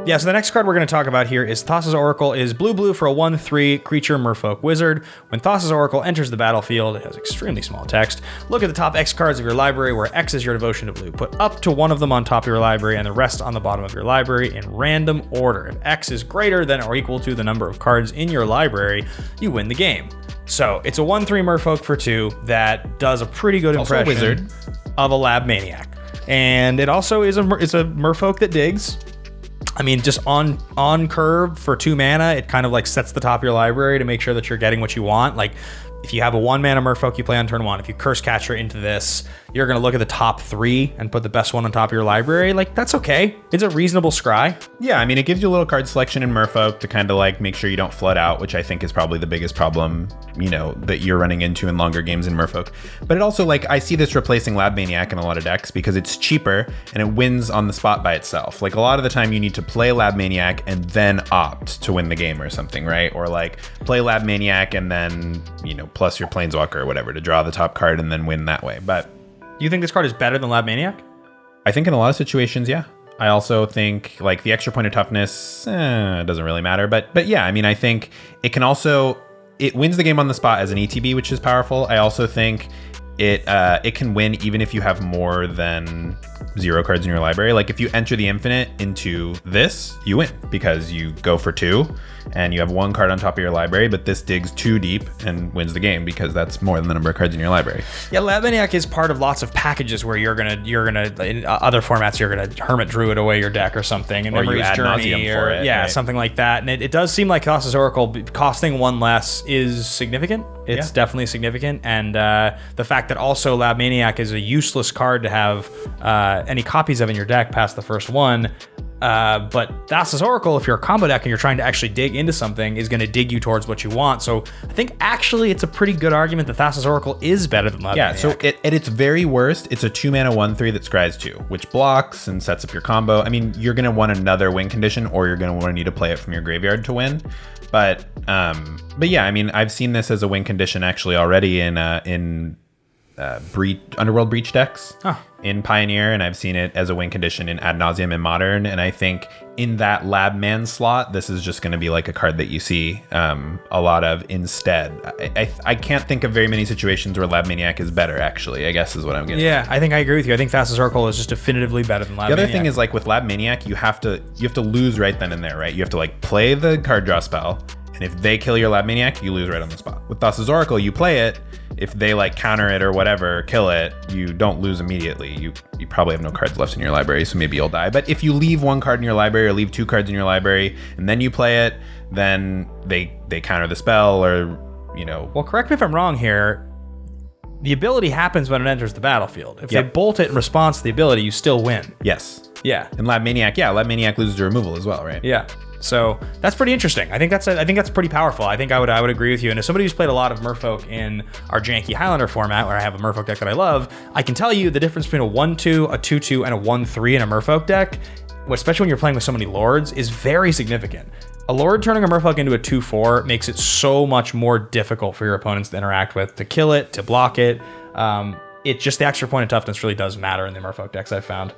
Yeah, so the next card we're going to talk about here is Thassa's Oracle is blue for a 1/3 creature merfolk wizard. When Thassa's Oracle enters the battlefield, it has extremely small text. Look at the top X cards of your library where X is your devotion to blue. Put up to one of them on top of your library and the rest on the bottom of your library in random order. If X is greater than or equal to the number of cards in your library, you win the game. So it's a 1/3 merfolk for 2 that does a pretty good impression wizard of a Lab Maniac. And it also is a merfolk that digs. I mean, just on curve for 2 mana, it kind of like sets the top of your library to make sure that you're getting what you want. Like, if you have a 1 mana merfolk you play on turn 1, if you Curse Catcher into this, you're going to look at the top 3 and put the best one on top of your library. Like, that's okay. It's a reasonable scry. Yeah, I mean, it gives you a little card selection in merfolk to kind of like make sure you don't flood out, which I think is probably the biggest problem, you know, that you're running into in longer games in merfolk. But it also, like, I see this replacing Lab Maniac in a lot of decks because it's cheaper and it wins on the spot by itself. Like, a lot of the time you need to play Lab Maniac and then opt to win the game or something, right? Or like play Lab Maniac and then, you know, plus your Planeswalker or whatever to draw the top card and then win that way. But you think this card is better than Lab Maniac? I think in a lot of situations, yeah. I also think like the extra point of toughness doesn't really matter. But yeah, I mean, I think it can also, it wins the game on the spot as an ETB, which is powerful. I also think it can win even if you have more than 0 cards in your library. Like if you enter the infinite into this, you win because you go for 2 and you have 1 card on top of your library, but this digs 2 deep and wins the game because that's more than the number of cards in your library. Yeah, Lab Maniac is part of lots of packages where you're gonna in other formats you're gonna Hermit Druid away your deck or something, and or you Memory's ad Journey nauseum for it, yeah, right? something like that. And it does seem like Thassa's Oracle costing 1 less is significant. It's definitely significant, and the fact that also Lab Maniac is a useless card to have any copies of in your deck past the first one. But Thassa's Oracle, if you're a combo deck and you're trying to actually dig into something, is going to dig you towards what you want. So I think actually it's a pretty good argument that Thassa's Oracle is better than Lab Maniac. So at its very worst, it's a 2 mana 1/3 that scries 2, which blocks and sets up your combo. I mean, you're going to want another win condition, or you're going to want to need to play it from your graveyard to win. But yeah, I mean, I've seen this as a win condition actually already in Underworld Breach decks in Pioneer, and I've seen it as a win condition in Ad Nauseam in Modern. And I think in that Lab Man slot, this is just going to be like a card that you see a lot of instead. I can't think of very many situations where Lab Maniac is better, actually, I guess is what I'm getting. Yeah, I think I agree with you. I think Thassa's Oracle is just definitively better than Lab Maniac. The other thing is, like, with Lab Maniac, you have to lose right then and there, right? You have to, like, play the card draw spell, and if they kill your Lab Maniac, you lose right on the spot. With Thassa's Oracle, you play it. If they like counter it or whatever, kill it, you don't lose immediately. You probably have no cards left in your library, so maybe you'll die. But if you leave 1 card in your library or leave 2 cards in your library and then you play it, then they counter the spell, or, you know. Well, correct me if I'm wrong here. The ability happens when it enters the battlefield. If they bolt it in response to the ability, you still win. Yes. Yeah. And Lab Maniac, Lab Maniac loses to removal as well, right? Yeah. So that's pretty interesting. I think that's pretty powerful. I think I would agree with you. And as somebody who's played a lot of Merfolk in our janky Highlander format, where I have a Merfolk deck that I love, I can tell you the difference between a 1/2, a 2/2, and a 1/3 in a Merfolk deck, especially when you're playing with so many Lords, is very significant. A Lord turning a Merfolk into a 2/4 makes it so much more difficult for your opponents to interact with, to kill it, to block it. It just, the extra point of toughness really does matter in the Merfolk decks I've found.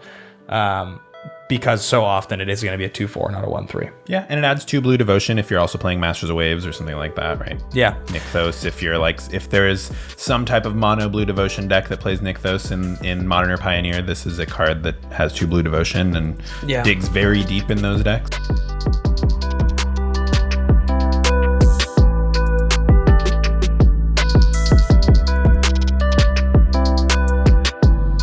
Because so often it is going to be a 2/4, not a 1/3. Yeah, and it adds 2 blue devotion if you're also playing Masters of Waves or something like that, right? Yeah. Nykthos, if there is some type of mono blue devotion deck that plays Nykthos in Modern or Pioneer, this is a card that has 2 blue devotion and digs very deep in those decks.